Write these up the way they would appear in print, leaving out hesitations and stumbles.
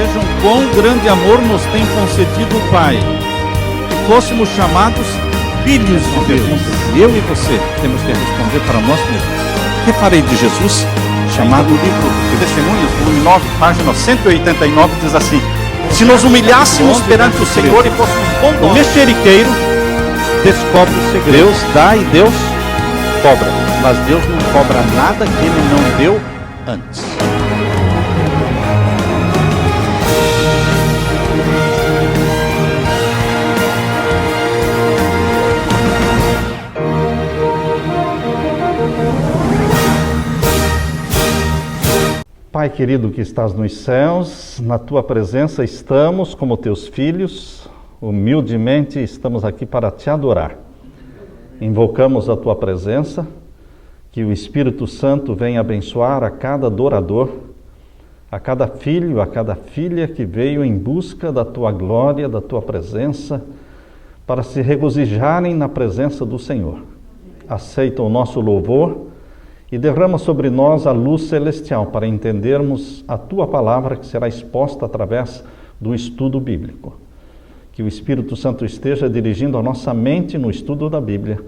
vejam quão grande amor nos tem concedido o Pai, que fôssemos chamados filhos de Deus. Eu e você temos que responder para nós mesmos: que farei de Jesus? Chamado o livro de Testemunhos, volume 9, página 189, diz assim: se nos humilhássemos perante o Senhor e fôssemos bondosos, o mexeriqueiro descobre o segredo. Deus dá e Deus cobra, mas Deus não cobra nada que Ele não deu antes. Pai querido que estás nos céus, na Tua presença estamos como Teus filhos, humildemente estamos aqui para Te adorar. Invocamos a Tua presença, que o Espírito Santo venha abençoar a cada adorador, a cada filho, a cada filha que veio em busca da Tua glória, da Tua presença, para se regozijarem na presença do Senhor. Aceita o nosso louvor e derrama sobre nós a luz celestial para entendermos a Tua palavra que será exposta através do estudo bíblico. Que o Espírito Santo esteja dirigindo a nossa mente no estudo da Bíblia,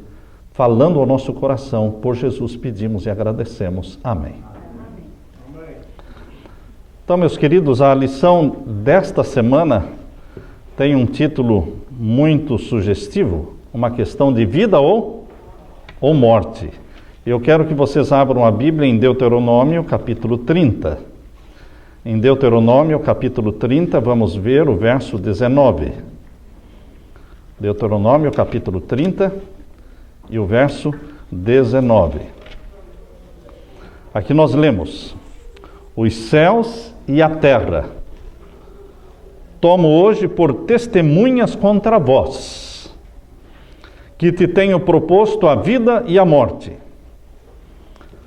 falando ao nosso coração. Por Jesus pedimos e agradecemos. Amém. Então, meus queridos, a lição desta semana tem um título muito sugestivo: uma questão de vida ou morte. Eu quero que vocês abram a Bíblia em Deuteronômio, capítulo 30. Em Deuteronômio, capítulo 30, vamos ver o verso 19. Deuteronômio, capítulo 30 e o verso 19. Aqui nós lemos: os céus e a terra tomo hoje por testemunhas contra vós, que te tenho proposto a vida e a morte,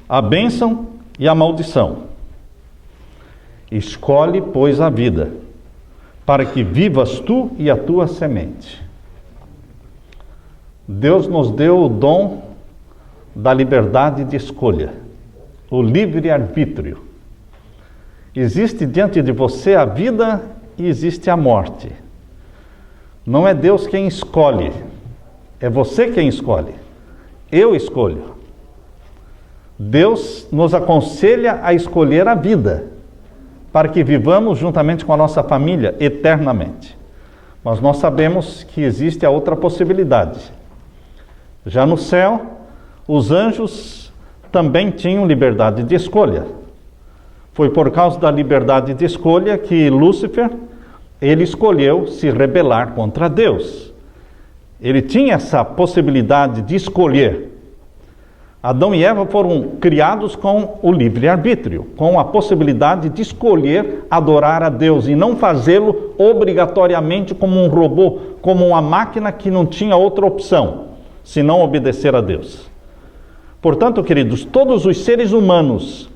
a bênção e a maldição. Escolhe, pois, a vida, para que vivas tu e a tua semente. Deus nos deu o dom da liberdade de escolha, o livre-arbítrio. Existe diante de você a vida e existe a morte. Não é Deus quem escolhe, é você quem escolhe. Eu escolho. Deus nos aconselha a escolher a vida, para que vivamos juntamente com a nossa família eternamente. Mas nós sabemos que existe a outra possibilidade. Já no céu, os anjos também tinham liberdade de escolha. Foi por causa da liberdade de escolha que Lúcifer, ele escolheu se rebelar contra Deus. Ele tinha essa possibilidade de escolher. Adão e Eva foram criados com o livre-arbítrio, com a possibilidade de escolher adorar a Deus e não fazê-lo obrigatoriamente como um robô, como uma máquina que não tinha outra opção, senão obedecer a Deus. Portanto, queridos, todos os seres humanos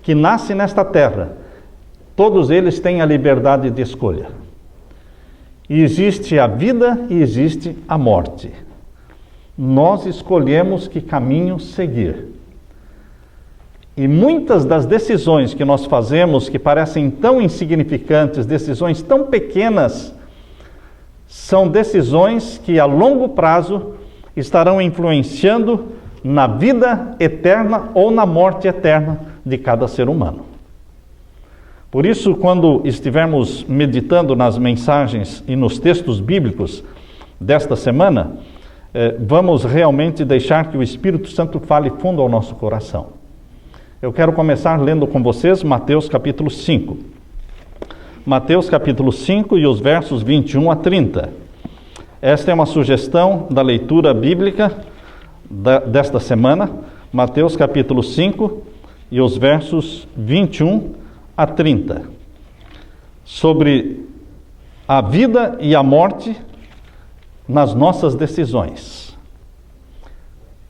que nascem nesta terra, todos eles têm a liberdade de escolha. E existe a vida e existe a morte. Nós escolhemos que caminho seguir. E muitas das decisões que nós fazemos, que parecem tão insignificantes, decisões tão pequenas, são decisões que a longo prazo estarão influenciando na vida eterna ou na morte eterna de cada ser humano. Por isso, quando estivermos meditando nas mensagens e nos textos bíblicos desta semana, vamos realmente deixar que o Espírito Santo fale fundo ao nosso coração. Eu quero começar lendo com vocês Mateus capítulo 5. Mateus capítulo 5 e os versos 21 a 30. Esta é uma sugestão da leitura bíblica desta semana. Mateus capítulo 5 e os versos 21 a 30. Sobre a vida e a morte nas nossas decisões.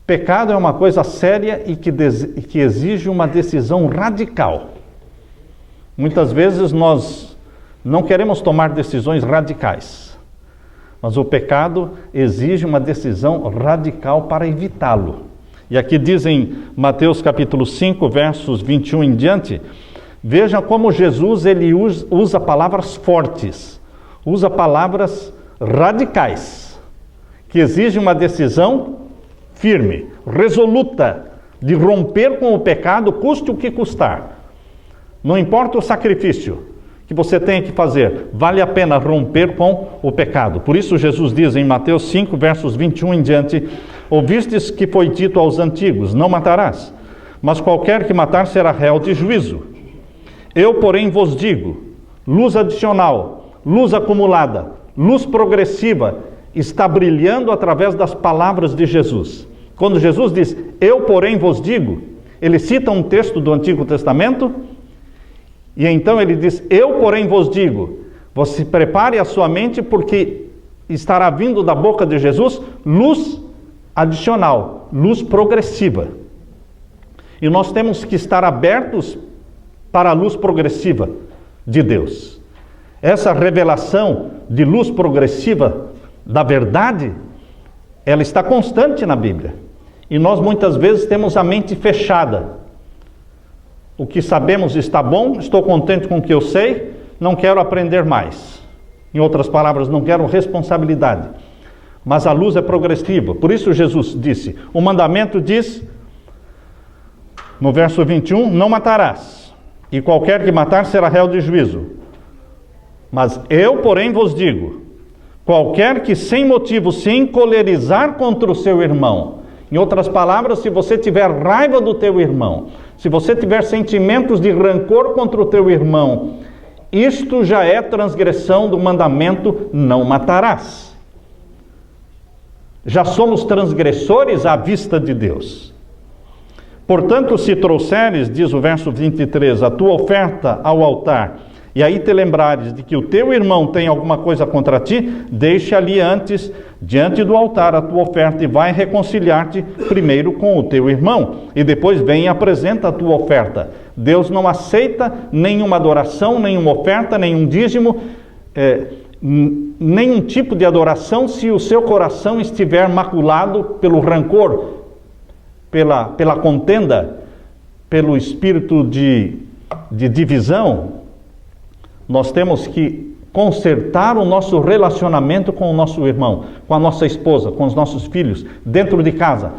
Pecado é uma coisa séria e que exige uma decisão radical. Muitas vezes nós não queremos tomar decisões radicais, mas o pecado exige uma decisão radical para evitá-lo. E aqui diz em Mateus capítulo 5, versos 21 em diante, Veja como Jesus ele usa palavras fortes, usa palavras radicais, que exigem uma decisão firme, resoluta, de romper com o pecado, custe o que custar. Não importa o sacrifício que você tenha que fazer, vale a pena romper com o pecado. Por isso Jesus diz em Mateus 5, versos 21 em diante: ouvistes que foi dito aos antigos, não matarás, mas qualquer que matar será réu de juízo. Eu, porém, vos digo, luz adicional, luz acumulada, luz progressiva, está brilhando através das palavras de Jesus. Quando Jesus diz, eu, porém, vos digo, ele cita um texto do Antigo Testamento, e então ele diz, eu, porém, vos digo. Você prepare a sua mente, porque estará vindo da boca de Jesus luz adicional, luz progressiva. E nós temos que estar abertos para a luz progressiva de Deus. Essa revelação de luz progressiva da verdade, ela está constante na Bíblia. E nós muitas vezes temos a mente fechada. O que sabemos está bom, estou contente com o que eu sei, não quero aprender mais. Em outras palavras, não quero responsabilidade. Mas a luz é progressiva. Por isso Jesus disse, o mandamento diz, no verso 21, não matarás, e qualquer que matar será réu de juízo. Mas eu, porém, vos digo, qualquer que sem motivo se encolerizar contra o seu irmão, em outras palavras, se você tiver raiva do teu irmão, se você tiver sentimentos de rancor contra o teu irmão, isto já é transgressão do mandamento, não matarás. Já somos transgressores à vista de Deus. Portanto, se trouxeres, diz o verso 23, a tua oferta ao altar, e aí te lembrares de que o teu irmão tem alguma coisa contra ti, deixa ali antes, diante do altar, a tua oferta e vai reconciliar-te primeiro com o teu irmão. E depois vem e apresenta a tua oferta. Deus não aceita nenhuma adoração, nenhuma oferta, nenhum dízimo, nenhum tipo de adoração se o seu coração estiver maculado pelo rancor, pela contenda, pelo espírito de divisão. Nós temos que consertar o nosso relacionamento com o nosso irmão, com a nossa esposa, com os nossos filhos, dentro de casa,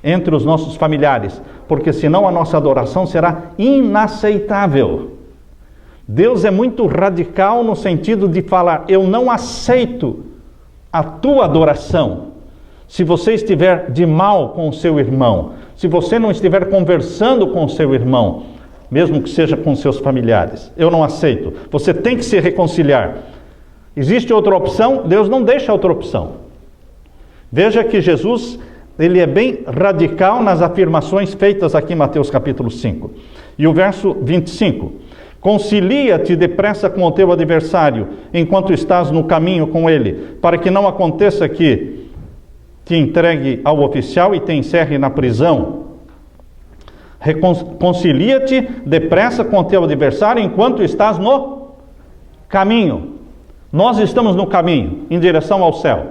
entre os nossos familiares, porque senão a nossa adoração será inaceitável. Deus é muito radical no sentido de falar, eu não aceito a tua adoração. Se você estiver de mal com o seu irmão, se você não estiver conversando com o seu irmão, mesmo que seja com seus familiares, eu não aceito. Você tem que se reconciliar. Existe outra opção? Deus não deixa outra opção. Veja que Jesus, ele é bem radical nas afirmações feitas aqui em Mateus capítulo 5. E o verso 25. Concilia-te depressa com o teu adversário, enquanto estás no caminho com ele, para que não aconteça que te entregue ao oficial e te encerre na prisão. Reconcilia-te depressa com o teu adversário enquanto estás no caminho. Nós estamos no caminho, em direção ao céu.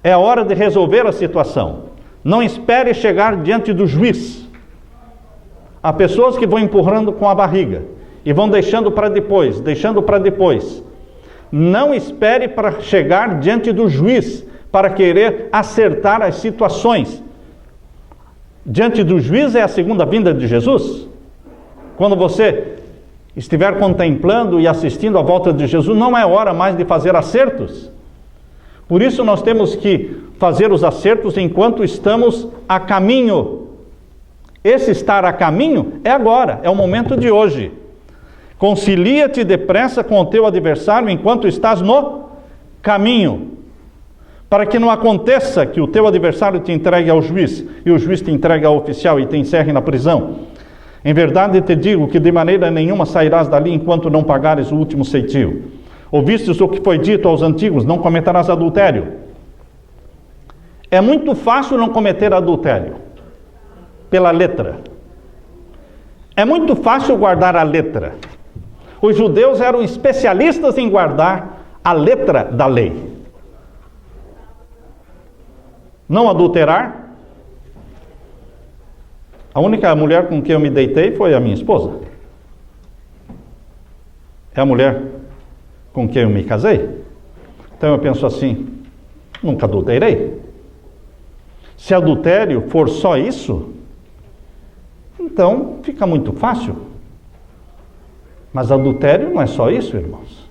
É a hora de resolver a situação. Não espere chegar diante do juiz. Há pessoas que vão empurrando com a barriga e vão deixando para depois, deixando para depois. Não espere para chegar diante do juiz para querer acertar as situações. Diante do juiz é a segunda vinda de Jesus. Quando você estiver contemplando e assistindo à volta de Jesus, não é hora mais de fazer acertos. Por isso nós temos que fazer os acertos enquanto estamos a caminho. Esse estar a caminho é agora, é o momento de hoje. Concilia-te depressa com o teu adversário enquanto estás no caminho, para que não aconteça que o teu adversário te entregue ao juiz, e o juiz te entregue ao oficial e te encerre na prisão. Em verdade te digo que de maneira nenhuma sairás dali enquanto não pagares o último ceitil. Ouvistes o que foi dito aos antigos, não cometerás adultério. É muito fácil não cometer adultério, pela letra. É muito fácil guardar a letra. Os judeus eram especialistas em guardar a letra da lei. Não adulterar. A única mulher com quem eu me deitei foi a minha esposa. É a mulher com quem eu me casei? Então eu penso assim, nunca adulterei. Se adultério for só isso, então fica muito fácil. Mas adultério não é só isso, irmãos.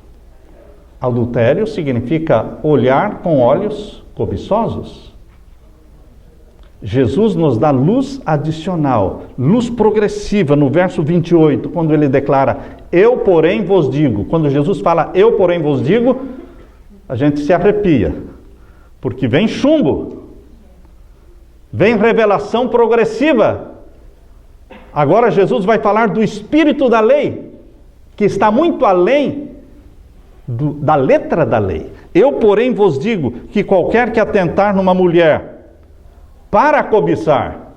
Adultério significa olhar com olhos cobiçosos. Jesus nos dá luz adicional, luz progressiva, no verso 28, quando ele declara, eu porém vos digo. Quando Jesus fala, eu porém vos digo, a gente se arrepia, porque vem chumbo, vem revelação progressiva. Agora Jesus vai falar do espírito da lei, que está muito além da letra da lei. Eu porém vos digo que qualquer que atentar numa mulher para cobiçar,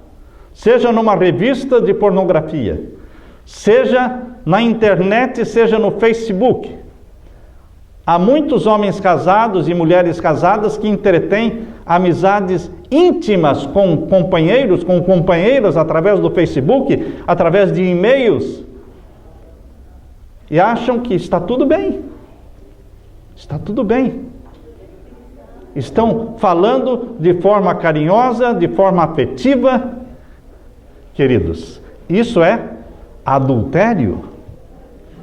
seja numa revista de pornografia, seja na internet, seja no Facebook. Há muitos homens casados e mulheres casadas que entretêm amizades íntimas com companheiros, com companheiras através do Facebook, através de e-mails, e acham que está tudo bem. Está tudo bem. Estão falando de forma carinhosa, de forma afetiva. Queridos, isso é adultério.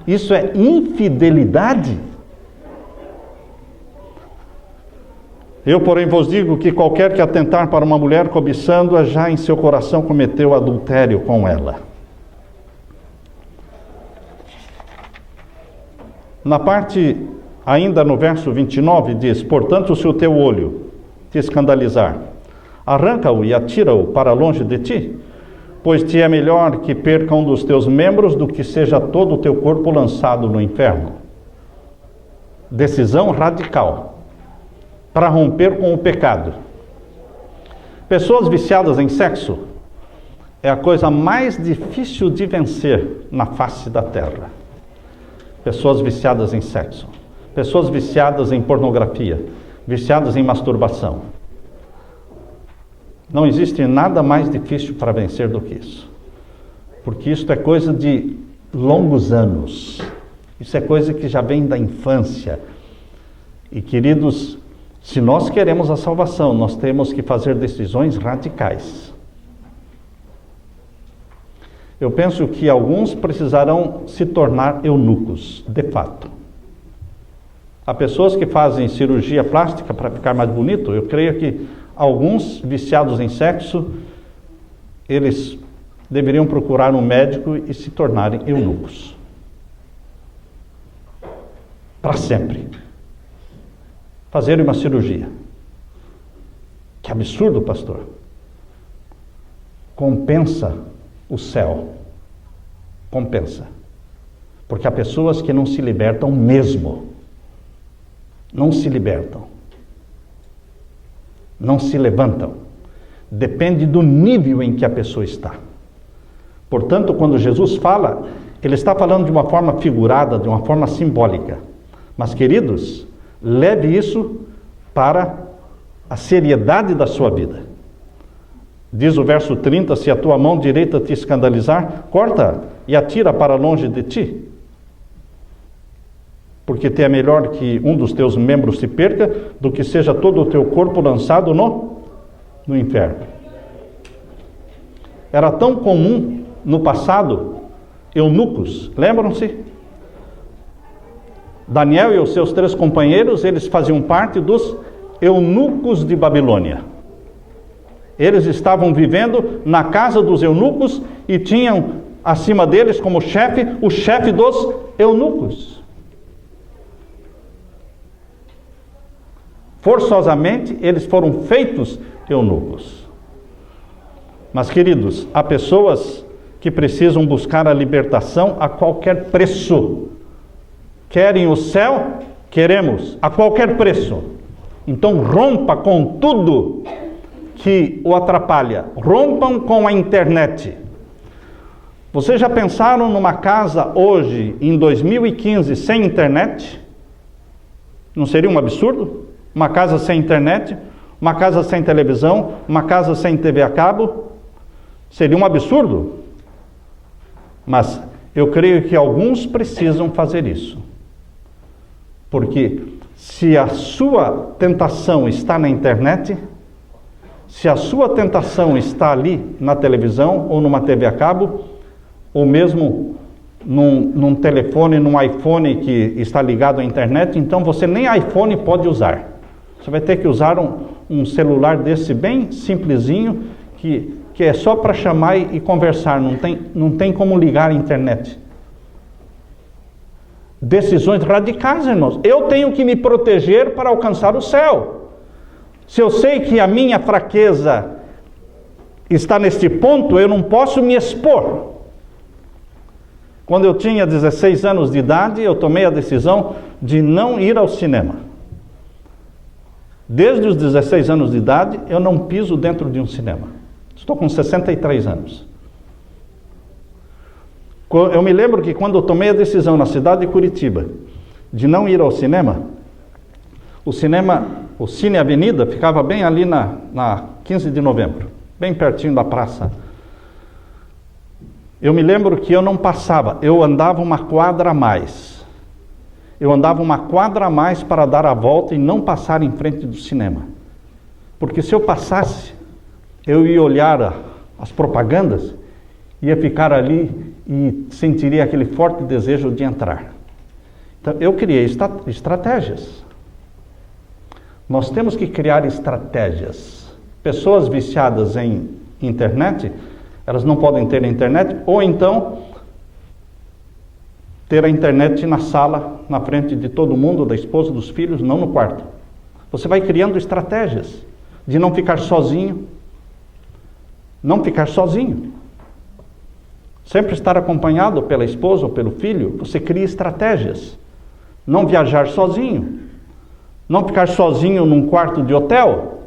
Isso é infidelidade. Eu, porém, vos digo que qualquer que atentar para uma mulher cobiçando-a, já em seu coração cometeu adultério com ela. Na parte, ainda no verso 29, diz, portanto, se o teu olho te escandalizar, arranca-o e atira-o para longe de ti, pois te é melhor que perca um dos teus membros do que seja todo o teu corpo lançado no inferno. Decisão radical para romper com o pecado. Pessoas viciadas em sexo é a coisa mais difícil de vencer na face da terra. Pessoas viciadas em sexo, pessoas viciadas em pornografia, viciadas em masturbação. Não existe nada mais difícil para vencer do que isso. Porque isso é coisa de longos anos. Isso é coisa que já vem da infância. E, queridos, se nós queremos a salvação, nós temos que fazer decisões radicais. Eu penso que alguns precisarão se tornar eunucos, de fato. Há pessoas que fazem cirurgia plástica para ficar mais bonito. Eu creio que alguns viciados em sexo, eles deveriam procurar um médico e se tornarem eunucos. Para sempre. Fazerem uma cirurgia. Que absurdo, pastor. Compensa o céu. Compensa. Porque há pessoas que não se libertam mesmo. Não se libertam. Não se levantam. Depende do nível em que a pessoa está. Portanto, quando Jesus fala, ele está falando de uma forma figurada, de uma forma simbólica. Mas, queridos, leve isso para a seriedade da sua vida. Diz o verso 30, se a tua mão direita te escandalizar, corta e atira para longe de ti. Porque te é melhor que um dos teus membros se perca, do que seja todo o teu corpo lançado no inferno. Era tão comum no passado, eunucos, lembram-se? Daniel e os seus 3 companheiros, eles faziam parte dos eunucos de Babilônia. Eles estavam vivendo na casa dos eunucos e tinham acima deles como chefe, o chefe dos eunucos. Forçosamente, eles foram feitos eunucos. Mas, queridos, há pessoas que precisam buscar a libertação a qualquer preço. Querem o céu? Queremos, a qualquer preço. Então rompa com tudo que o atrapalha. Rompam com a internet. Vocês já pensaram numa casa hoje, em 2015, sem internet? Não seria um absurdo? Uma casa sem internet, uma casa sem televisão, uma casa sem TV a cabo? Seria um absurdo? Mas eu creio que alguns precisam fazer isso. Porque se a sua tentação está na internet, se a sua tentação está ali na televisão ou numa TV a cabo, ou mesmo num telefone, num iPhone que está ligado à internet, então você nem iPhone pode usar. Você vai ter que usar um celular desse bem simplesinho, que é só para chamar e conversar, não tem como ligar a internet. Decisões radicais, irmãos. Eu tenho que me proteger para alcançar o céu. Se eu sei que a minha fraqueza está neste ponto, eu não posso me expor. Quando eu tinha 16 anos de idade, eu tomei a decisão de não ir ao cinema. Desde os 16 anos de idade, eu não piso dentro de um cinema. Estou com 63 anos. Eu me lembro que quando eu tomei a decisão na cidade de Curitiba de não ir ao cinema, o Cine Avenida ficava bem ali na 15 de novembro, bem pertinho da praça. Eu me lembro que eu não passava, eu andava uma quadra a mais. Eu andava uma quadra a mais para dar a volta e não passar em frente do cinema. Porque se eu passasse, eu ia olhar as propagandas, ia ficar ali e sentiria aquele forte desejo de entrar. Então, eu criei estratégias. Nós temos que criar estratégias. Pessoas viciadas em internet, elas não podem ter a internet, ou então ter a internet na sala, na frente de todo mundo, da esposa, dos filhos, não no quarto. Você vai criando estratégias de não ficar sozinho. Não ficar sozinho. Sempre estar acompanhado pela esposa ou pelo filho. Você cria estratégias. Não viajar sozinho. Não ficar sozinho num quarto de hotel.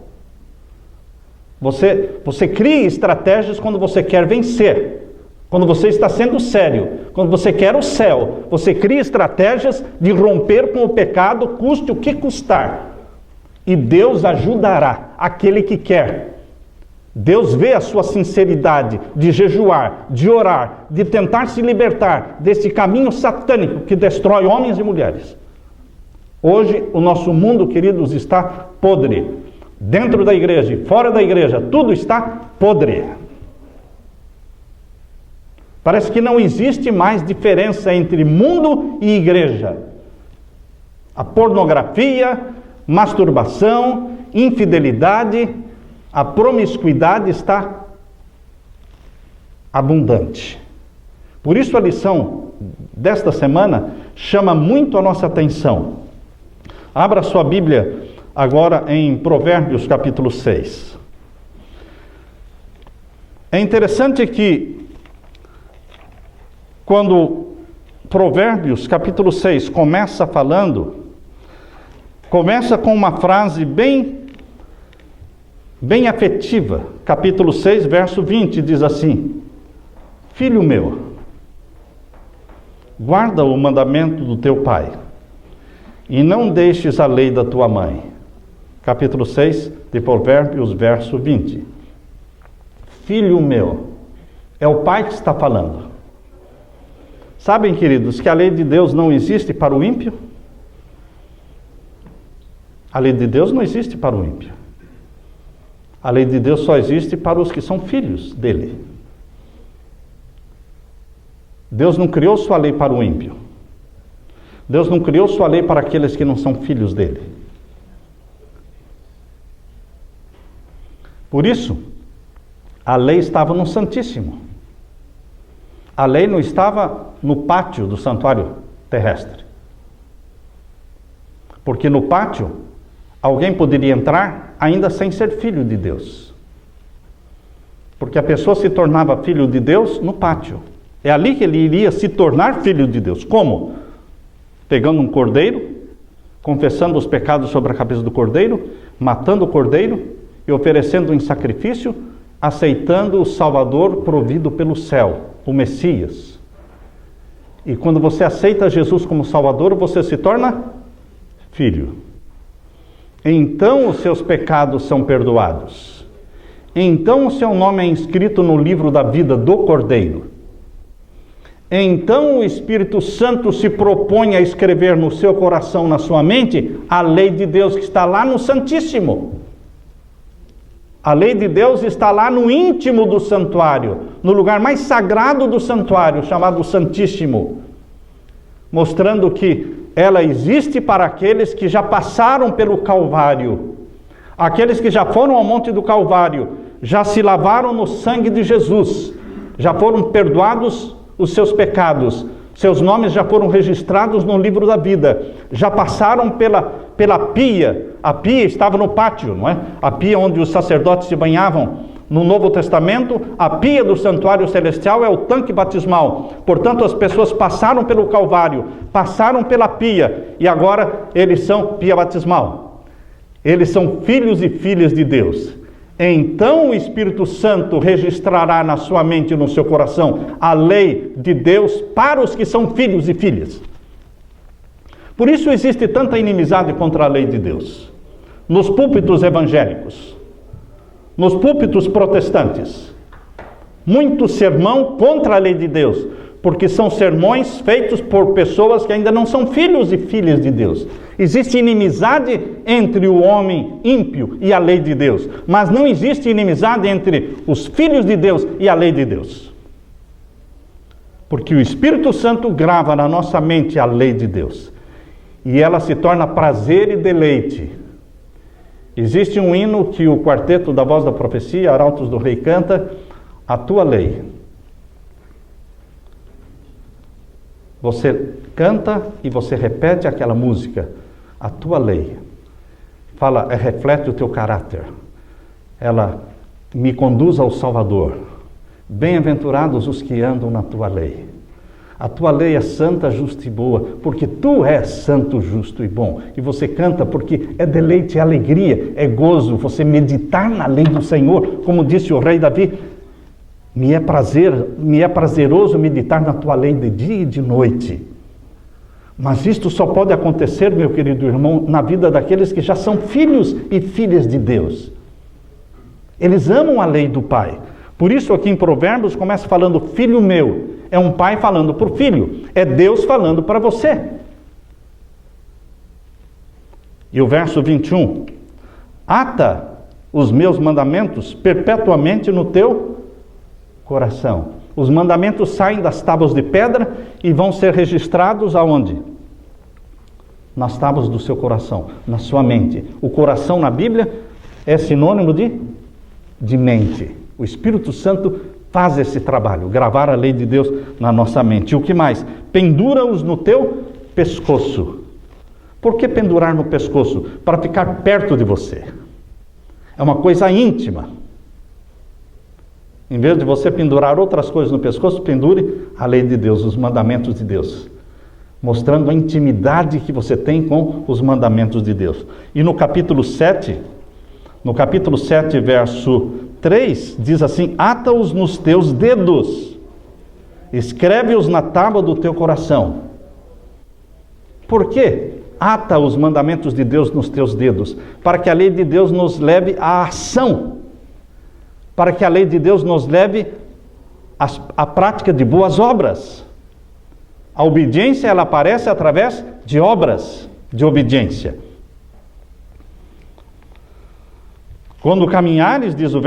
Você cria estratégias quando você quer vencer. Quando você está sendo sério. Quando você quer o céu. Você cria estratégias de romper com o pecado, custe o que custar. E Deus ajudará aquele que quer. Deus vê a sua sinceridade de jejuar, de orar, de tentar se libertar desse caminho satânico que destrói homens e mulheres. Hoje, o nosso mundo, queridos, está podre. Dentro da igreja e fora da igreja, tudo está podre. Parece que não existe mais diferença entre mundo e igreja. A pornografia, masturbação, infidelidade, a promiscuidade está abundante. Por isso a lição desta semana chama muito a nossa atenção. Abra sua Bíblia agora em Provérbios capítulo 6. É interessante que quando Provérbios capítulo 6 começa com uma frase bem afetiva. Capítulo 6, verso 20, diz assim: Filho meu, guarda o mandamento do teu pai, e não deixes a lei da tua mãe. Capítulo 6 de Provérbios, verso 20. Filho meu, é o pai que está falando. Sabem, queridos, que a lei de Deus não existe para o ímpio? A lei de Deus não existe para o ímpio. A lei de Deus só existe para os que são filhos dele. Deus não criou sua lei para o ímpio. Deus não criou sua lei para aqueles que não são filhos dele. Por isso, a lei estava no Santíssimo. A lei não estava no pátio do santuário terrestre. Porque no pátio, alguém poderia entrar ainda sem ser filho de Deus. Porque a pessoa se tornava filho de Deus no pátio. É ali que ele iria se tornar filho de Deus. Como? Pegando um cordeiro, confessando os pecados sobre a cabeça do cordeiro, matando o cordeiro e oferecendo em sacrifício, aceitando o Salvador provido pelo céu, o Messias. E quando você aceita Jesus como Salvador, você se torna filho. Então os seus pecados são perdoados. Então o seu nome é inscrito no livro da vida do Cordeiro. então o Espírito Santo se propõe a escrever no seu coração, na sua mente, a lei de Deus que está lá no Santíssimo. A lei de Deus está lá no íntimo do santuário, no lugar mais sagrado do santuário, chamado Santíssimo, mostrando que ela existe para aqueles que já passaram pelo Calvário, aqueles que já foram ao Monte do Calvário, já se lavaram no sangue de Jesus, já foram perdoados os seus pecados, seus nomes já foram registrados no livro da vida, já passaram pela pia. A pia estava no pátio, não é? A pia onde os sacerdotes se banhavam. No Novo Testamento, a pia do santuário celestial é o tanque batismal. Portanto, as pessoas passaram pelo Calvário, passaram pela pia, e agora eles são pia batismal. Eles são filhos e filhas de Deus. Então o Espírito Santo registrará na sua mente e no seu coração a lei de Deus para os que são filhos e filhas. Por isso existe tanta inimizade contra a lei de Deus. Nos púlpitos evangélicos, nos púlpitos protestantes, muito sermão contra a lei de Deus, porque são sermões feitos por pessoas que ainda não são filhos e filhas de Deus. Existe inimizade entre o homem ímpio e a lei de Deus, mas não existe inimizade entre os filhos de Deus e a lei de Deus. Porque o Espírito Santo grava na nossa mente a lei de Deus, e ela se torna prazer e deleite. Existe um hino que o quarteto da Voz da Profecia, Arautos do Rei, canta, a tua lei. Você canta e você repete aquela música, a tua lei. Fala, reflete o teu caráter. Ela me conduz ao Salvador. Bem-aventurados os que andam na tua lei. A tua lei é santa, justa e boa, porque tu és santo, justo e bom. E você canta porque é deleite, é alegria, é gozo, você meditar na lei do Senhor, como disse o rei Davi, me é prazeroso meditar na tua lei de dia e de noite. Mas isto só pode acontecer, meu querido irmão, na vida daqueles que já são filhos e filhas de Deus. Eles amam a lei do Pai. Por isso aqui em Provérbios começa falando, filho meu. É um pai falando para o filho. É Deus falando para você. E o verso 21. Ata os meus mandamentos perpetuamente no teu coração. Os mandamentos saem das tábuas de pedra e vão ser registrados aonde? Nas tábuas do seu coração, na sua mente. O coração na Bíblia é sinônimo de mente. O Espírito Santo faz esse trabalho, gravar a lei de Deus na nossa mente. E o que mais? Pendura-os no teu pescoço. Por que pendurar no pescoço? Para ficar perto de você. É uma coisa íntima. Em vez de você pendurar outras coisas no pescoço, pendure a lei de Deus, os mandamentos de Deus, mostrando a intimidade que você tem com os mandamentos de Deus. E no capítulo 7, verso 3, diz assim, ata-os nos teus dedos, escreve-os na tábua do teu coração. Por quê? Ata os mandamentos de Deus nos teus dedos, para que a lei de Deus nos leve à ação, para que a lei de Deus nos leve à prática de boas obras. A obediência, ela aparece através de obras de obediência. Quando caminhares, diz o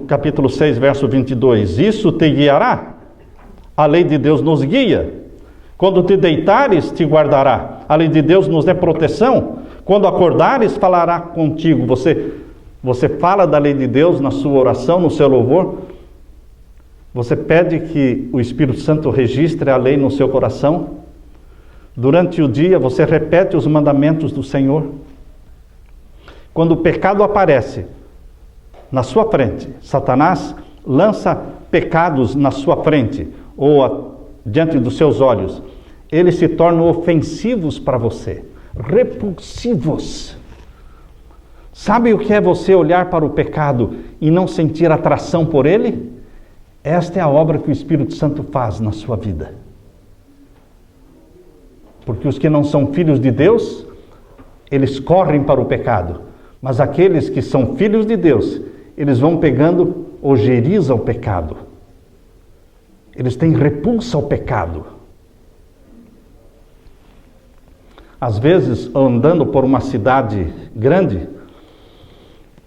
capítulo 6, verso 22, isso te guiará. A lei de Deus nos guia. Quando te deitares, te guardará. A lei de Deus nos dá proteção. Quando acordares, falará contigo. Você fala da lei de Deus na sua oração, no seu louvor. Você pede que o Espírito Santo registre a lei no seu coração. Durante o dia, você repete os mandamentos do Senhor. Quando o pecado aparece na sua frente, Satanás lança pecados na sua frente, ou diante dos seus olhos, eles se tornam ofensivos para você, repulsivos. Sabe o que é você olhar para o pecado e não sentir atração por ele? Esta é a obra que o Espírito Santo faz na sua vida. Porque os que não são filhos de Deus, eles correm para o pecado. Mas aqueles que são filhos de Deus, eles vão pegando ojeriza ao pecado. Eles têm repulsa ao pecado. Às vezes, andando por uma cidade grande,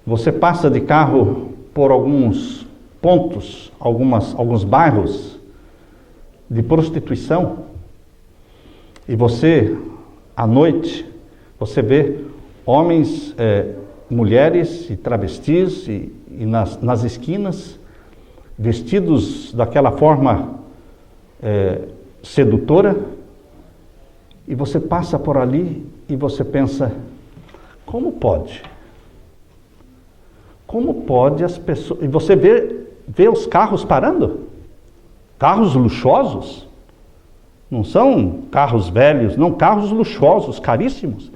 você passa de carro por alguns pontos, alguns bairros de prostituição, e você, à noite, você vê homens, mulheres e travestis e nas esquinas, vestidos daquela forma sedutora, e você passa por ali e você pensa, como pode? Como pode as pessoas... E você vê os carros parando, carros luxuosos, não são carros velhos, não, carros luxuosos, caríssimos,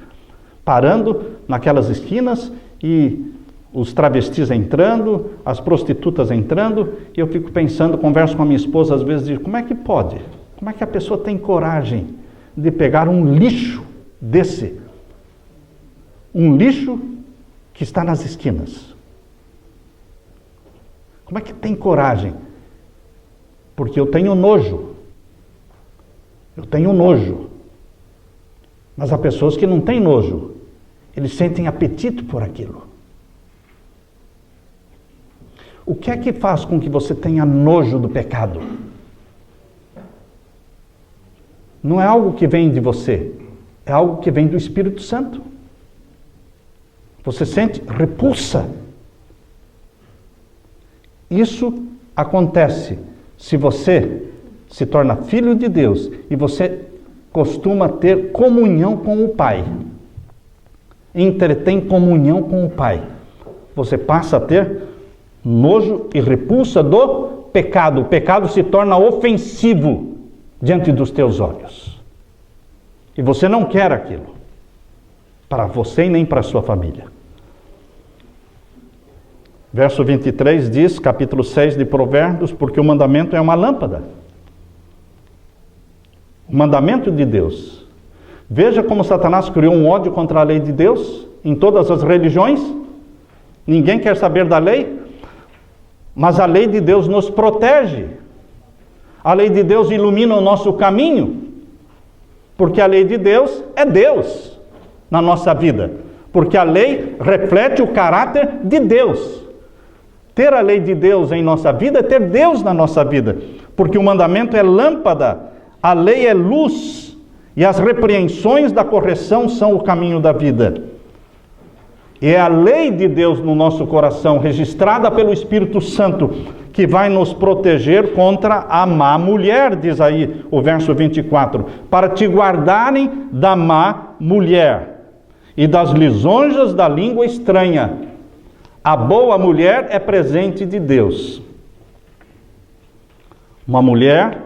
parando naquelas esquinas e os travestis entrando, as prostitutas entrando, e eu fico pensando, converso com a minha esposa às vezes, digo, como é que pode? Como é que a pessoa tem coragem de pegar um lixo desse? Um lixo que está nas esquinas. Como é que tem coragem? Porque eu tenho nojo. Eu tenho nojo. Mas há pessoas que não têm nojo. Eles sentem apetite por aquilo. O que é que faz com que você tenha nojo do pecado? Não é algo que vem de você, é algo que vem do Espírito Santo. Você sente repulsa. Isso acontece se você se torna filho de Deus e você costuma ter comunhão com o Pai. Entretém comunhão com o Pai. Você passa a ter nojo e repulsa do pecado. O pecado se torna ofensivo diante dos teus olhos. E você não quer aquilo. Para você e nem para a sua família. Verso 23 diz, capítulo 6 de Provérbios, porque o mandamento é uma lâmpada. O mandamento de Deus. Veja como Satanás criou um ódio contra a lei de Deus em todas as religiões. Ninguém quer saber da lei, mas a lei de Deus nos protege. A lei de Deus ilumina o nosso caminho, porque a lei de Deus é Deus na nossa vida, porque a lei reflete o caráter de Deus. Ter a lei de Deus em nossa vida é ter Deus na nossa vida, porque o mandamento é lâmpada, a lei é luz, e as repreensões da correção são o caminho da vida. E é a lei de Deus no nosso coração, registrada pelo Espírito Santo, que vai nos proteger contra a má mulher, diz aí o verso 24, para te guardarem da má mulher e das lisonjas da língua estranha. A boa mulher é presente de Deus. Uma mulher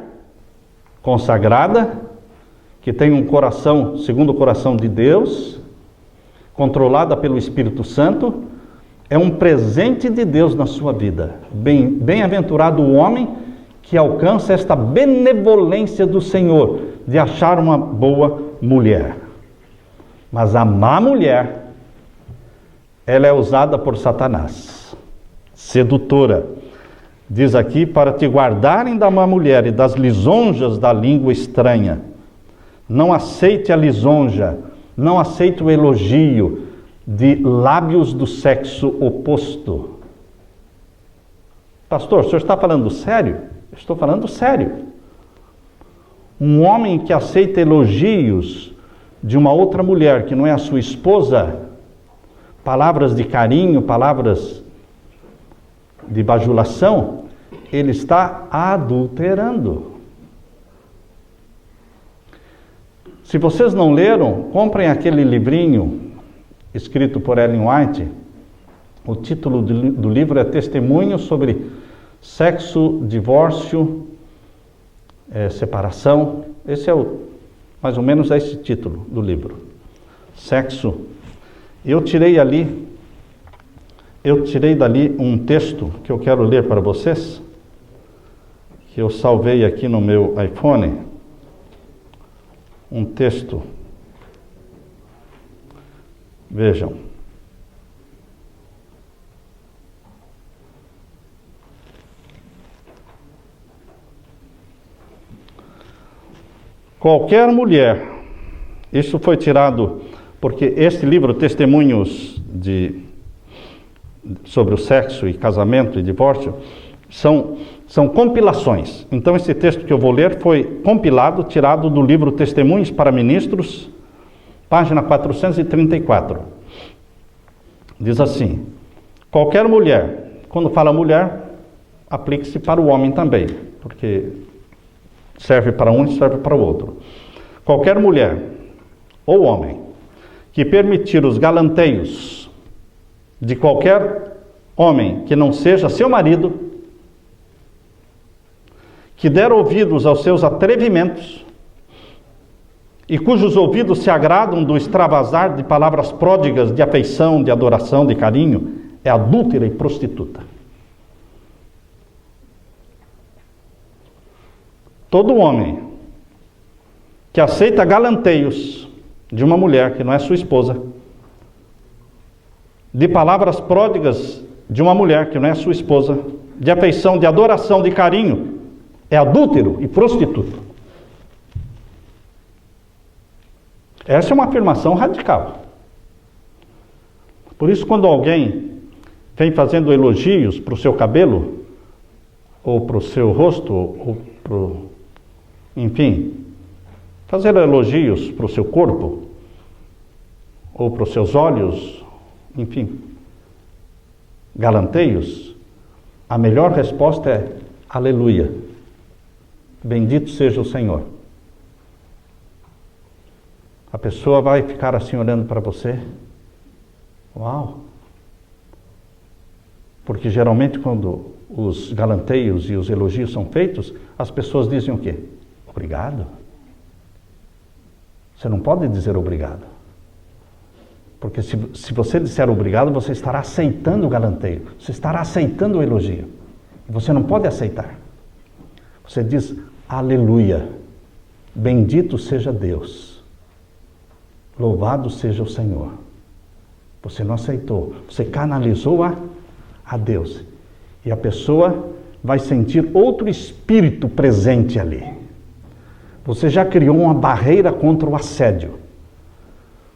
consagrada, que tem um coração segundo o coração de Deus, controlada pelo Espírito Santo, é um presente de Deus na sua vida. Bem-aventurado o homem que alcança esta benevolência do Senhor, de achar uma boa mulher. Mas a má mulher, ela é usada por Satanás, sedutora. Diz aqui, para te guardarem da má mulher e das lisonjas da língua estranha. Não aceite a lisonja, não aceite o elogio de lábios do sexo oposto. Pastor, o senhor está falando sério? Eu estou falando sério. Um homem que aceita elogios de uma outra mulher que não é a sua esposa, palavras de carinho, palavras de bajulação, ele está adulterando. Se vocês não leram, comprem aquele livrinho escrito por Ellen White. O título do livro é Testemunho sobre Sexo, Divórcio, Separação. Esse é mais ou menos esse título do livro. Sexo. Eu tirei dali um texto que eu quero ler para vocês, que eu salvei aqui no meu iPhone. Um texto. Vejam. Qualquer mulher Isso foi tirado porque este livro, Testemunhos sobre o sexo e casamento e divórcio, são compilações. Então esse texto que eu vou ler foi compilado, tirado do livro Testemunhos para Ministros, página 434. Diz assim: qualquer mulher, quando fala mulher, aplique-se para o homem também, porque serve para um e serve para o outro. Qualquer mulher ou homem que permitir os galanteios de qualquer homem que não seja seu marido, que der ouvidos aos seus atrevimentos e cujos ouvidos se agradam do extravasar de palavras pródigas de afeição, de adoração, de carinho, é adúltera e prostituta. Todo homem que aceita galanteios de uma mulher que não é sua esposa, de palavras pródigas de uma mulher que não é sua esposa, de afeição, de adoração, de carinho, é adúltero e prostituto. Essa é uma afirmação radical. Por isso, quando alguém vem fazendo elogios para o seu cabelo, ou para o seu rosto, ou enfim, fazer elogios para o seu corpo, ou para os seus olhos, enfim, galanteios, a melhor resposta é aleluia, bendito seja o Senhor. A pessoa vai ficar assim olhando para você, uau, porque geralmente quando os galanteios e os elogios são feitos, as pessoas dizem o quê? Obrigado. Você não pode dizer obrigado. Porque se você disser obrigado, você estará aceitando o galanteio. Você estará aceitando o elogio. E você não pode aceitar. Você diz, aleluia, bendito seja Deus. Louvado seja o Senhor. Você não aceitou. Você canalizou a Deus. E a pessoa vai sentir outro espírito presente ali. Você já criou uma barreira contra o assédio.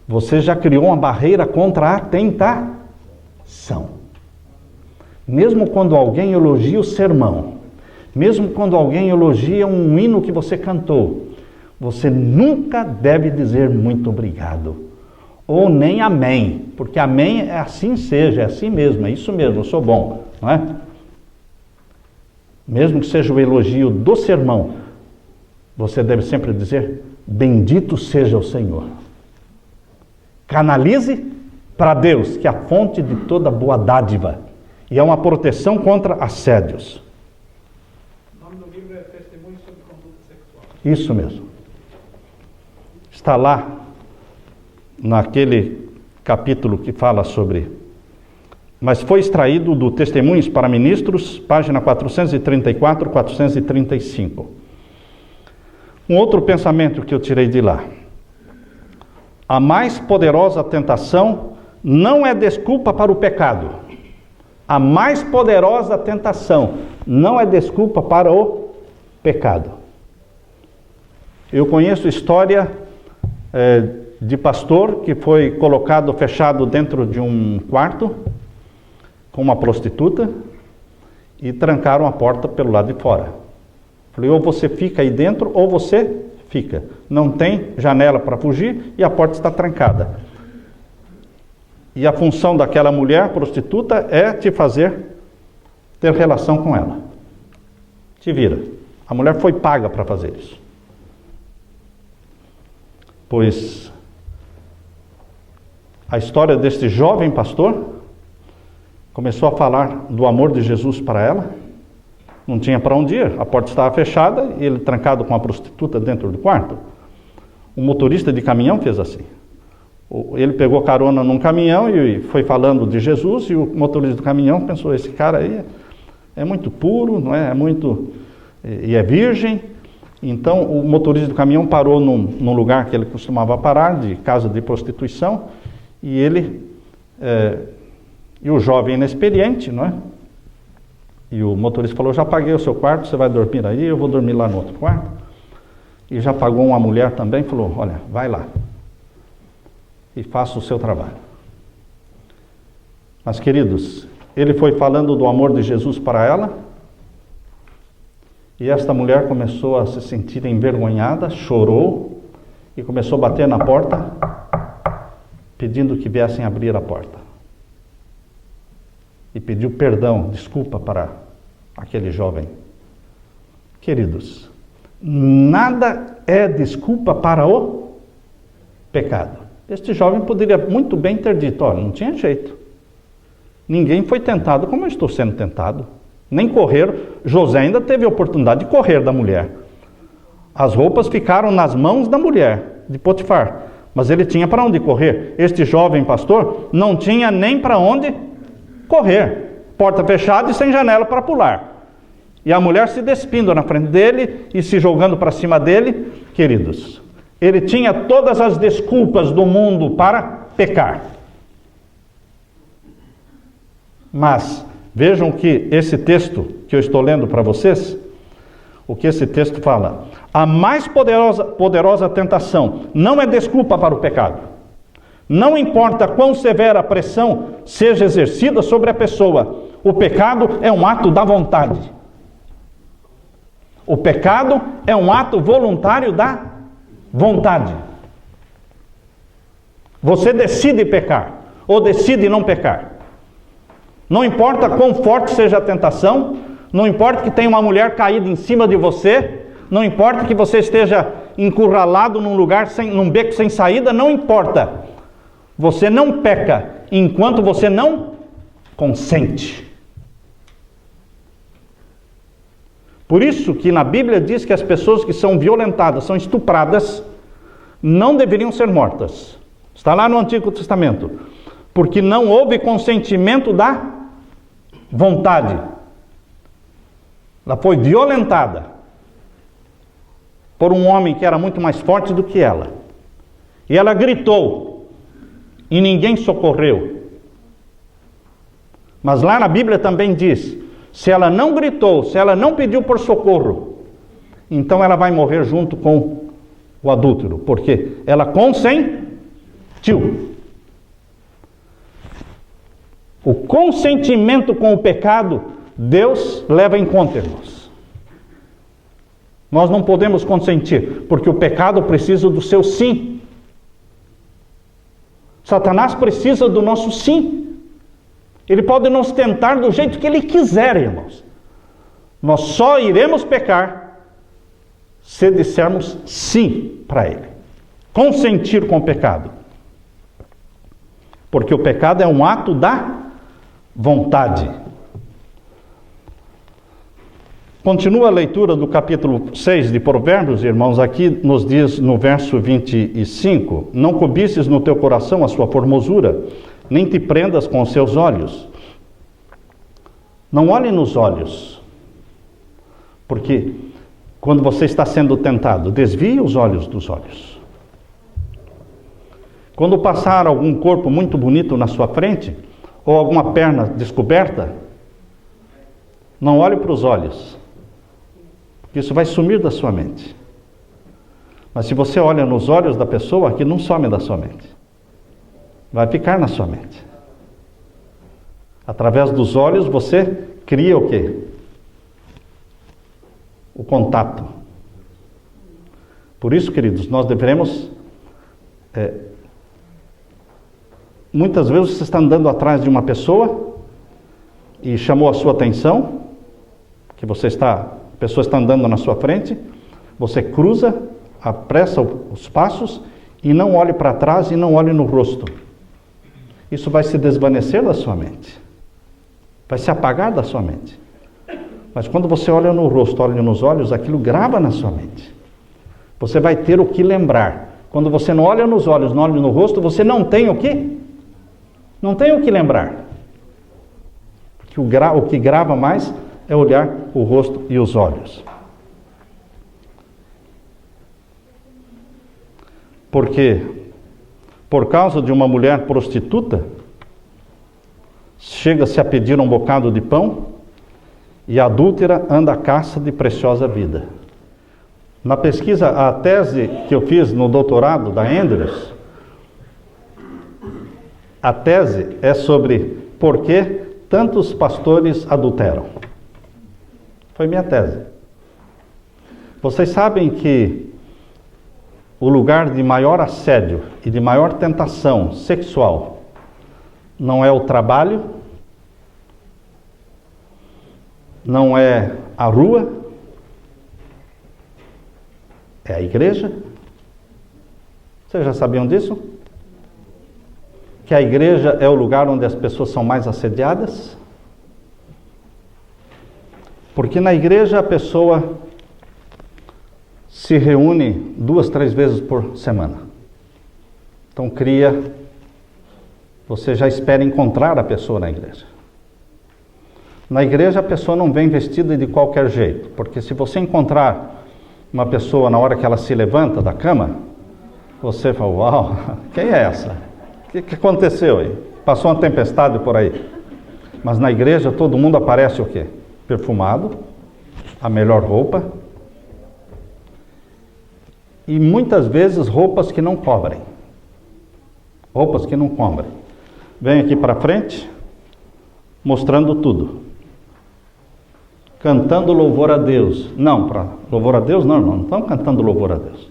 Você já criou uma barreira contra a tentação. Mesmo quando alguém elogia o sermão, mesmo quando alguém elogia um hino que você cantou, você nunca deve dizer muito obrigado. Ou nem amém, porque amém é assim seja, é assim mesmo, é isso mesmo, eu sou bom, não é? Mesmo que seja o elogio do sermão, você deve sempre dizer, bendito seja o Senhor. Canalize para Deus, que é a fonte de toda boa dádiva. E é uma proteção contra assédios. O nome do livro é Testemunho sobre Conduta Sexual. Isso mesmo. Está lá, naquele capítulo que fala sobre... Mas foi extraído do Testemunhos para Ministros, página 434, 435. Um outro pensamento que eu tirei de lá. A mais poderosa tentação não é desculpa para o pecado. A mais poderosa tentação não é desculpa para o pecado. Eu conheço história de pastor que foi colocado, fechado dentro de um quarto com uma prostituta e trancaram a porta pelo lado de fora. Falei, ou você fica aí dentro ou você fica. Não tem janela para fugir e a porta está trancada. E a função daquela mulher prostituta é te fazer ter relação com ela. Te vira. A mulher foi paga para fazer isso. Pois a história deste jovem pastor começou a falar do amor de Jesus para ela. Não tinha para onde ir, a porta estava fechada e ele trancado com a prostituta dentro do quarto. O motorista de caminhão fez assim. Ele pegou carona num caminhão e foi falando de Jesus, e o motorista do caminhão pensou, esse cara aí é muito puro, não é? E é virgem. Então o motorista do caminhão parou num lugar que ele costumava parar, de casa de prostituição, e e o jovem inexperiente, não é? E o motorista falou, já paguei o seu quarto, você vai dormir aí, eu vou dormir lá no outro quarto. E já pagou uma mulher também, falou, olha, vai lá. e faça o seu trabalho. Mas, queridos, ele foi falando do amor de Jesus para ela, e esta mulher começou a se sentir envergonhada, chorou e começou a bater na porta, pedindo que viessem abrir a porta. E pediu perdão, desculpa para aquele jovem. Queridos, nada é desculpa para o pecado. Este jovem poderia muito bem ter dito, olha, não tinha jeito. Ninguém foi tentado como eu estou sendo tentado. Nem correr. José ainda teve a oportunidade de correr da mulher. As roupas ficaram nas mãos da mulher, de Potifar. Mas ele tinha para onde correr. Este jovem pastor não tinha nem para onde correr. Porta fechada e sem janela para pular. E a mulher se despindo na frente dele e se jogando para cima dele. Queridos, ele tinha todas as desculpas do mundo para pecar. Mas vejam que esse texto que eu estou lendo para vocês, o que esse texto fala, a mais poderosa tentação não é desculpa para o pecado. Não importa quão severa a pressão seja exercida sobre a pessoa, o pecado é um ato da vontade. O pecado é um ato voluntário da vontade. Você decide pecar ou decide não pecar. Não importa quão forte seja a tentação, não importa que tenha uma mulher caída em cima de você, não importa que você esteja encurralado num lugar, num beco sem saída, não importa. Você não peca enquanto você não consente. Por isso que na Bíblia diz que as pessoas que são violentadas, são estupradas, não deveriam ser mortas. Está lá no Antigo Testamento. Porque não houve consentimento da vontade. Ela foi violentada por um homem que era muito mais forte do que ela. E ela gritou. E ninguém socorreu. Mas lá na Bíblia também diz, se ela não gritou, se ela não pediu por socorro, então ela vai morrer junto com o adúltero, porque ela consentiu. O consentimento com o pecado, Deus leva em conta, irmãos. Nós não podemos consentir, porque o pecado precisa do seu sim. Satanás precisa do nosso sim. Ele pode nos tentar do jeito que ele quiser, irmãos. Nós só iremos pecar se dissermos sim para ele. Consentir com o pecado. Porque o pecado é um ato da vontade. Continua a leitura do capítulo 6 de Provérbios, irmãos, aqui nos diz no verso 25, não cobices no teu coração a sua formosura, nem te prendas com os seus olhos. Não olhe nos olhos, porque quando você está sendo tentado, desvie os olhos dos olhos. Quando passar algum corpo muito bonito na sua frente, ou alguma perna descoberta, não olhe para os olhos, porque isso vai sumir da sua mente. Mas se você olha nos olhos da pessoa, aquilo não some da sua mente. Vai ficar na sua mente. Através dos olhos você cria o quê? O contato. Por isso, queridos, nós devemos... muitas vezes você está andando atrás de uma pessoa e chamou a sua atenção, que a pessoa está andando na sua frente, você cruza, apressa os passos e não olhe para trás e não olhe no rosto. Isso vai se desvanecer da sua mente. Vai se apagar da sua mente. Mas quando você olha no rosto, olha nos olhos, aquilo grava na sua mente. Você vai ter o que lembrar. Quando você não olha nos olhos, não olha no rosto, você não tem o que? Não tem o que lembrar. Porque o que grava mais é olhar o rosto e os olhos. Porque, por causa de uma mulher prostituta, chega-se a pedir um bocado de pão e a adúltera anda à caça de preciosa vida. Na pesquisa, a tese que eu fiz no doutorado da Andrews, A tese é sobre por que tantos pastores adulteram. Foi minha tese. Vocês sabem que o lugar de maior assédio e de maior tentação sexual não é o trabalho, não é a rua, é a igreja. Vocês já sabiam disso? Que a igreja é o lugar onde as pessoas são mais assediadas? Porque na igreja a pessoa se reúne 2, 3 vezes por semana. Então você já espera encontrar a pessoa na igreja. Na igreja a pessoa não vem vestida de qualquer jeito, porque se você encontrar uma pessoa na hora que ela se levanta da cama, você fala, uau, quem é essa? O que aconteceu aí? Passou uma tempestade por aí. Mas na igreja todo mundo aparece o quê? Perfumado, a melhor roupa, e muitas vezes roupas que não cobrem. Roupas que não cobrem. Vem aqui para frente, mostrando tudo. Cantando louvor a Deus. Não, para louvor a Deus não estão cantando louvor a Deus.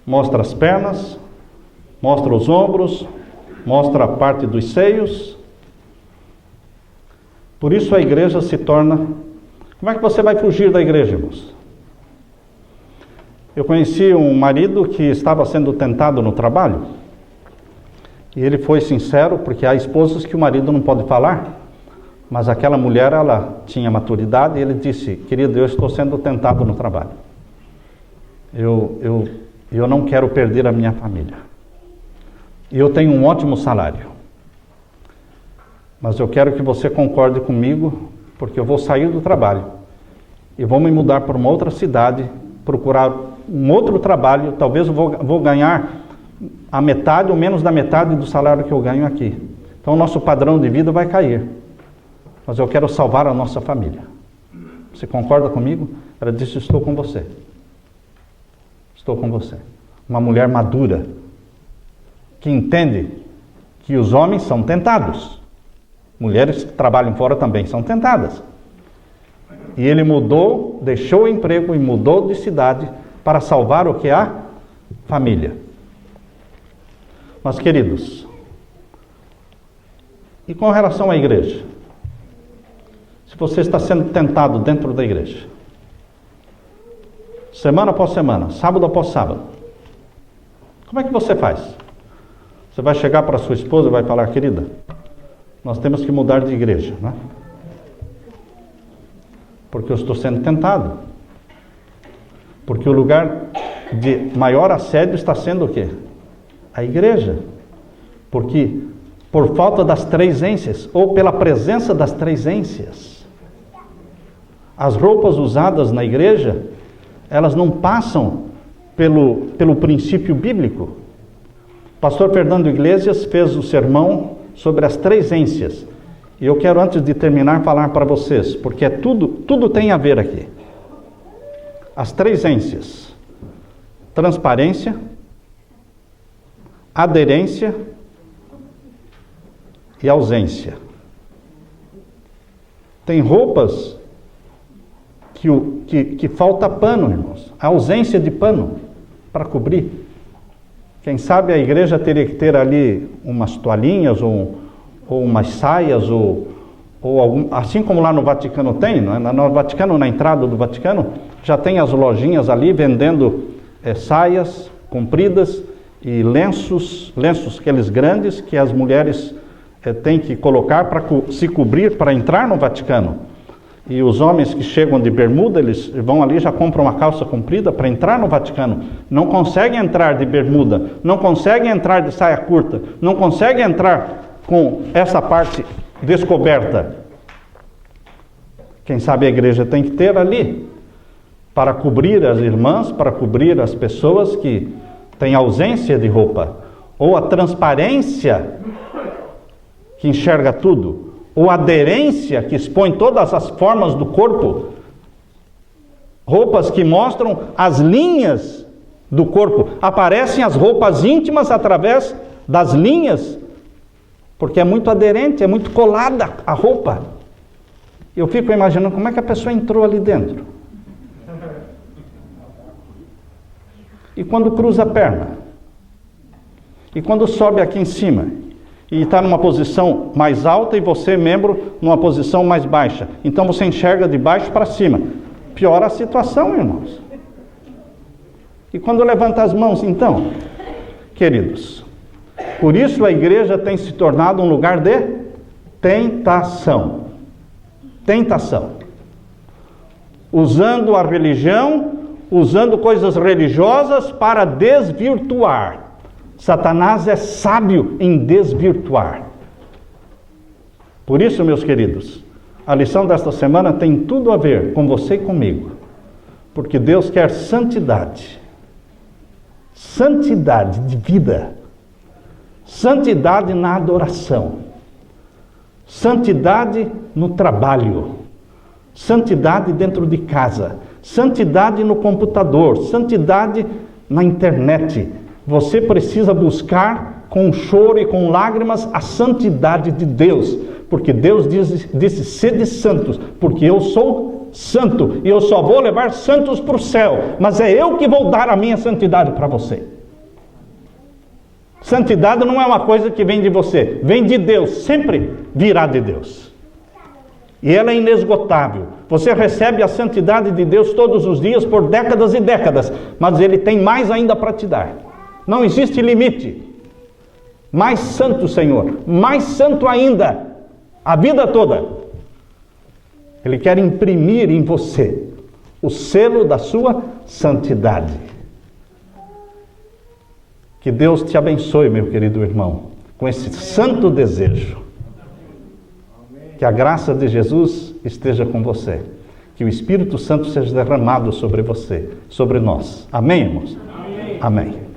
Mostra as pernas, mostra os ombros, mostra a parte dos seios. Por isso a igreja se torna... Como é que você vai fugir da igreja, irmãos? Eu conheci um marido que estava sendo tentado no trabalho, e ele foi sincero, porque há esposas que o marido não pode falar, mas aquela mulher, ela tinha maturidade, e ele disse, querido, eu estou sendo tentado no trabalho. Eu não quero perder a minha família. E eu tenho um ótimo salário. Mas eu quero que você concorde comigo, porque eu vou sair do trabalho e vou me mudar para uma outra cidade, procurar um outro trabalho, talvez eu vou ganhar a metade ou menos da metade do salário que eu ganho aqui. Então o nosso padrão de vida vai cair. Mas eu quero salvar a nossa família. Você concorda comigo? Ela disse, estou com você. Estou com você. Uma mulher madura, que entende que os homens são tentados. Mulheres que trabalham fora também são tentadas. E ele mudou, deixou o emprego e mudou de cidade para salvar o que? A família. Mas, queridos, e com relação à igreja? Se você está sendo tentado dentro da igreja, semana após semana, sábado após sábado, como é que você faz? Você vai chegar para sua esposa e vai falar, querida, nós temos que mudar de igreja, né? Porque eu estou sendo tentado. Porque o lugar de maior assédio está sendo o quê? A igreja. Porque por falta das 3 ênsias, ou pela presença das 3 ênsias, as roupas usadas na igreja, elas não passam pelo princípio bíblico. Pastor Fernando Iglesias fez o sermão sobre as 3 ênsias. E eu quero, antes de terminar, falar para vocês, porque tudo tem a ver aqui. As 3 ênsias: transparência, aderência e ausência. Tem roupas que falta pano, irmãos. A ausência de pano para cobrir. Quem sabe a igreja teria que ter ali umas toalhinhas ou umas saias ou algum, assim como lá no Vaticano tem, não é? No Vaticano, na entrada do Vaticano, já tem as lojinhas ali vendendo saias compridas e lenços aqueles grandes que as mulheres têm que colocar para se cobrir para entrar no Vaticano. E os homens que chegam de bermuda, eles vão ali e já compram uma calça comprida para entrar no Vaticano. Não conseguem entrar de bermuda, não conseguem entrar de saia curta, não conseguem entrar com essa parte descoberta. Quem sabe a igreja tem que ter ali, para cobrir as irmãs, para cobrir as pessoas que têm ausência de roupa, ou a transparência que enxerga tudo, ou a aderência que expõe todas as formas do corpo, roupas que mostram as linhas do corpo. Aparecem as roupas íntimas através das linhas, porque é muito aderente, é muito colada a roupa. Eu fico imaginando como é que a pessoa entrou ali dentro. E quando cruza a perna, e quando sobe aqui em cima, e está numa posição mais alta e você, membro, numa posição mais baixa. Então você enxerga de baixo para cima. Piora a situação, irmãos. E quando levanta as mãos, então, queridos, por isso a igreja tem se tornado um lugar de tentação. Tentação. Usando a religião, usando coisas religiosas para desvirtuar. Satanás é sábio em desvirtuar. Por isso, meus queridos, a lição desta semana tem tudo a ver com você e comigo. Porque Deus quer santidade. Santidade de vida. Santidade na adoração. Santidade no trabalho. Santidade dentro de casa. Santidade no computador. Santidade na internet. Você precisa buscar com choro e com lágrimas a santidade de Deus. Porque Deus disse, sede santos, porque eu sou santo. E eu só vou levar santos para o céu. Mas é eu que vou dar a minha santidade para você. Santidade não é uma coisa que vem de você. Vem de Deus, sempre virá de Deus. E ela é inesgotável. Você recebe a santidade de Deus todos os dias por décadas e décadas. Mas Ele tem mais ainda para te dar. Não existe limite. Mais santo, Senhor. Mais santo ainda. A vida toda. Ele quer imprimir em você o selo da sua santidade. Que Deus te abençoe, meu querido irmão, com esse santo desejo. Que a graça de Jesus esteja com você. Que o Espírito Santo seja derramado sobre você, sobre nós. Amém, irmãos? Amém. Amém.